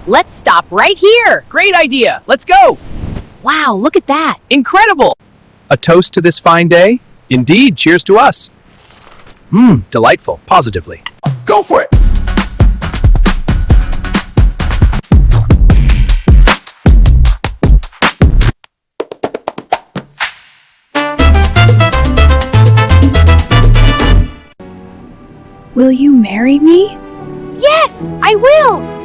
Let's stop right here. Great idea. Let's go. Wow, look at that. Incredible. A toast to this fine day? Indeed, cheers to us. Delightful, positively. Go for it! Will you marry me? Yes, I will.